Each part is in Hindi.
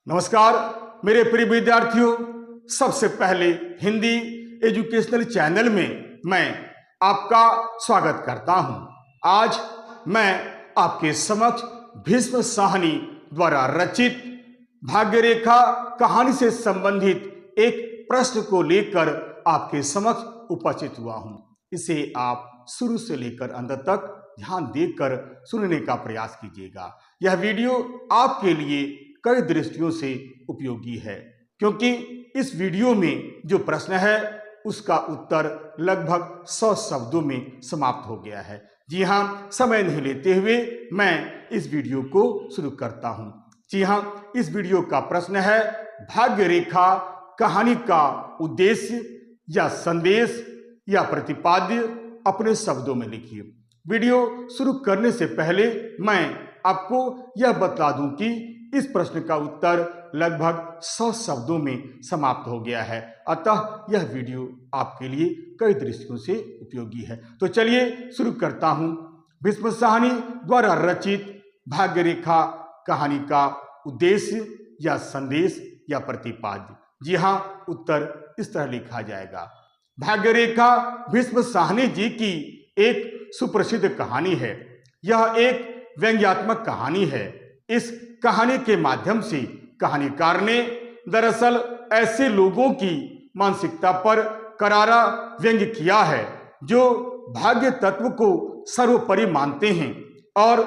नमस्कार मेरे प्रिय विद्यार्थियों, सबसे पहले हिंदी एजुकेशनल चैनल में मैं आपका स्वागत करता हूं। आज मैं आपके समक्ष भीष्म साहनी द्वारा रचित भाग्य रेखा कहानी से संबंधित एक प्रश्न को लेकर आपके समक्ष उपस्थित हुआ हूं। इसे आप शुरू से लेकर अंत तक ध्यान देकर सुनने का प्रयास कीजिएगा। यह वीडियो आपके लिए कई दृष्टियों से उपयोगी है, क्योंकि इस वीडियो में जो प्रश्न है उसका उत्तर लगभग 100 शब्दों में समाप्त हो गया है। जी हाँ, समय नहीं लेते हुए मैं इस वीडियो को शुरू करता हूँ। जी हाँ, इस वीडियो का प्रश्न है, भाग्य रेखा कहानी का उद्देश्य या संदेश या प्रतिपाद्य अपने शब्दों में लिखिए। वीडियो शुरू करने से पहले मैं आपको यह बता दूं कि इस प्रश्न का उत्तर लगभग 100 शब्दों में समाप्त हो गया है, अतः यह वीडियो आपके लिए कई दृष्टियों से उपयोगी है। तो चलिए शुरू करता हूं। भीष्म साहनी द्वारा रचित भाग्य रेखा कहानी का उद्देश्य या संदेश या प्रतिपाद्य। जी हाँ, उत्तर इस तरह लिखा जाएगा। भाग्य रेखा भीष्म साहनी जी की एक सुप्रसिद्ध कहानी है। यह एक व्यंग्यात्मक कहानी है। इस कहानी के माध्यम से कहानीकार ने दरअसल ऐसे लोगों की मानसिकता पर करारा व्यंग्य किया है जो भाग्य तत्व को सर्वोपरि मानते हैं और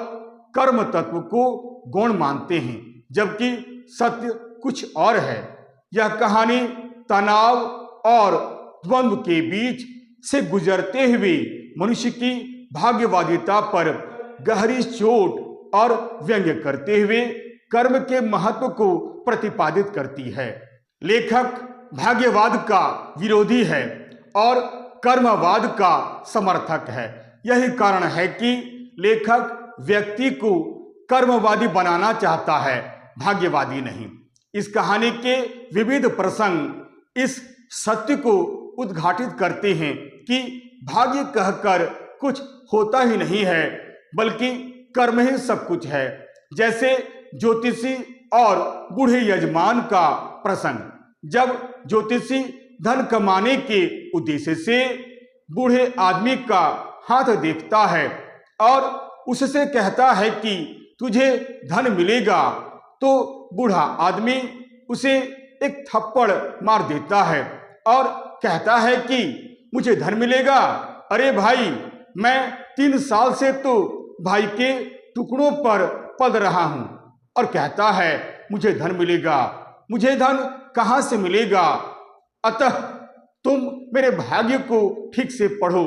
कर्म तत्व को गौण मानते हैं, जबकि सत्य कुछ और है। यह कहानी तनाव और द्वंद्व के बीच से गुजरते हुए मनुष्य की भाग्यवादिता पर गहरी चोट और व्यंग्य करते हुए कर्म के महत्व को प्रतिपादित करती है। लेखक भाग्यवाद का विरोधी है और कर्मवाद का समर्थक है। यही कारण है कि लेखक व्यक्ति को कर्मवादी बनाना चाहता है, भाग्यवादी नहीं। इस कहानी के विविध प्रसंग इस सत्य को उद्घाटित करते हैं कि भाग्य कहकर कुछ होता ही नहीं है, बल्कि कर्म ही सब कुछ है। जैसे ज्योतिषी और बूढ़े यजमान का प्रसंग। जब ज्योतिषी धन कमाने के उद्देश्य से बूढ़े आदमी का हाथ देखता है और उससे कहता है कि तुझे धन मिलेगा, तो बूढ़ा आदमी उसे एक थप्पड़ मार देता है और कहता है कि मुझे धन मिलेगा। अरे भाई, मैं 3 साल से तो भाई के टुकड़ों पर पल रहा हूं, और कहता है मुझे धन मिलेगा। मुझे धन कहां से मिलेगा? अतः तुम मेरे भाग्य को ठीक से पढ़ो।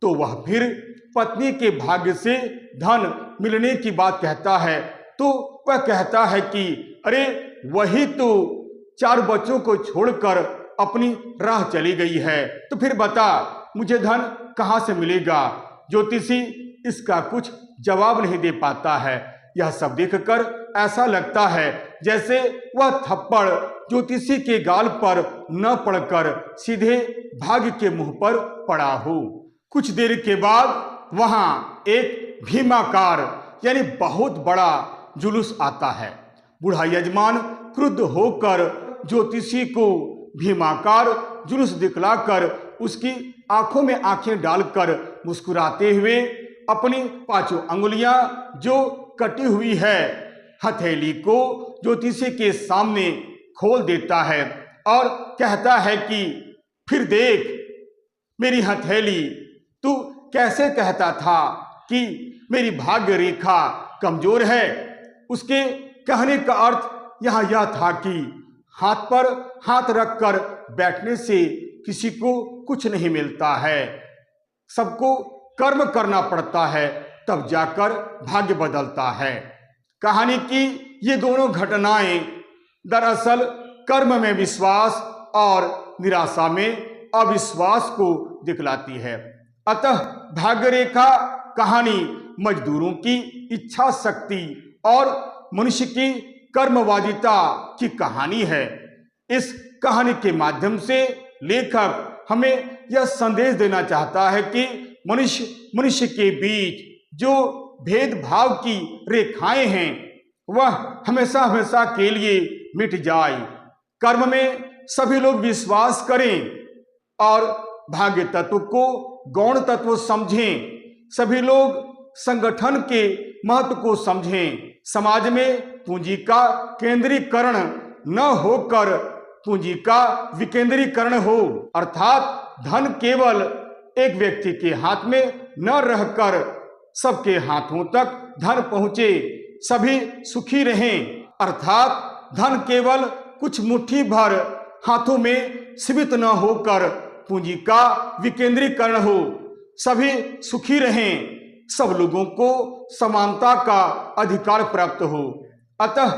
तो वह फिर पत्नी के भाग्य से धन मिलने की बात कहता है, तो वह कहता है कि अरे वही तो 4 बच्चों को छोड़कर अपनी राह चली गई है, तो फिर बता मुझे धन कहां से मिलेगा? ज्योतिषी इसका कुछ जवाब नहीं दे पाता है। यह सब देखकर ऐसा लगता है जैसे वह थप्पड़ ज्योतिषी के गाल पर न पड़कर सीधे भाग्य के मुंह पर पड़ा हो। कुछ देर के बाद वहां एक भीमाकार यानी बहुत बड़ा जुलूस आता है। बूढ़ा यजमान क्रुद्ध होकर ज्योतिषी को भीमाकार जुलूस दिखलाकर उसकी आंखों में आंखें डालकर मुस्कुराते हुए अपनी 5 अंगुलियां जो कटी हुई है हथेली को ज्योतिषी के सामने खोल देता है और कहता है कि फिर देख मेरी हथेली, तू कैसे कहता था कि मेरी भाग्य रेखा कमजोर है? उसके कहने का अर्थ यहाँ यह था कि हाथ पर हाथ रखकर बैठने से किसी को कुछ नहीं मिलता है। सबको कर्म करना पड़ता है, तब जाकर भाग्य बदलता है। कहानी की ये दोनों घटनाएं दरअसल कर्म में विश्वास और निराशा में अविश्वास को दिखलाती है। अतः भाग्य रेखा कहानी मजदूरों की इच्छा शक्ति और मनुष्य की कर्मवादिता की कहानी है। इस कहानी के माध्यम से लेखक हमें यह संदेश देना चाहता है कि मनुष्य के बीच जो भेदभाव की रेखाएं हैं वह हमेशा हमेशा के लिए मिट जाए। कर्म में सभी लोग विश्वास करें और भाग्य तत्व को गौण तत्व समझें। सभी लोग संगठन के महत्व को समझें। समाज में पूंजी का केंद्रीकरण न होकर पूंजी का विकेंद्रीकरण हो, अर्थात धन केवल एक व्यक्ति के हाथ में न रहकर सबके हाथों तक धन पहुंचे, सभी सुखी रहें, अर्थात धन केवल कुछ मुट्ठी भर हाथों में सीमित न होकर पूंजी का विकेंद्रीकरण हो, सभी सुखी रहें, सब लोगों को समानता का अधिकार प्राप्त हो। अतः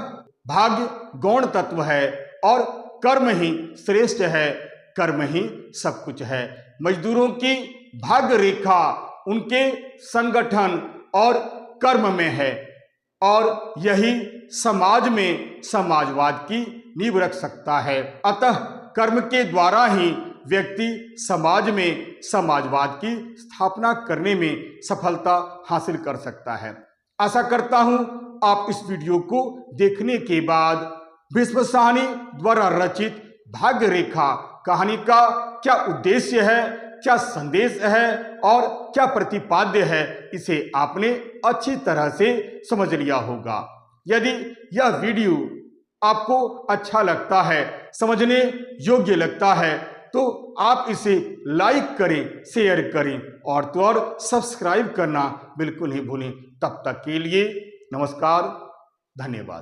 भाग्य गौण तत्व है और कर्म ही श्रेष्ठ है, कर्म ही सब कुछ है। मजदूरों की भाग्य रेखा उनके संगठन और कर्म में है और यही समाज में समाजवाद की नींव रख सकता है। अतः कर्म के द्वारा ही व्यक्ति समाज में समाजवाद की स्थापना करने में सफलता हासिल कर सकता है। आशा करता हूं आप इस वीडियो को देखने के बाद भीष्म साहनी द्वारा रचित भाग्य रेखा कहानी का क्या उद्देश्य है, क्या संदेश है और क्या प्रतिपाद्य है, इसे आपने अच्छी तरह से समझ लिया होगा। यदि यह वीडियो आपको अच्छा लगता है, समझने योग्य लगता है, तो आप इसे लाइक करें, शेयर करें और तो और सब्सक्राइब करना बिल्कुल नहीं भूलें। तब तक के लिए नमस्कार, धन्यवाद।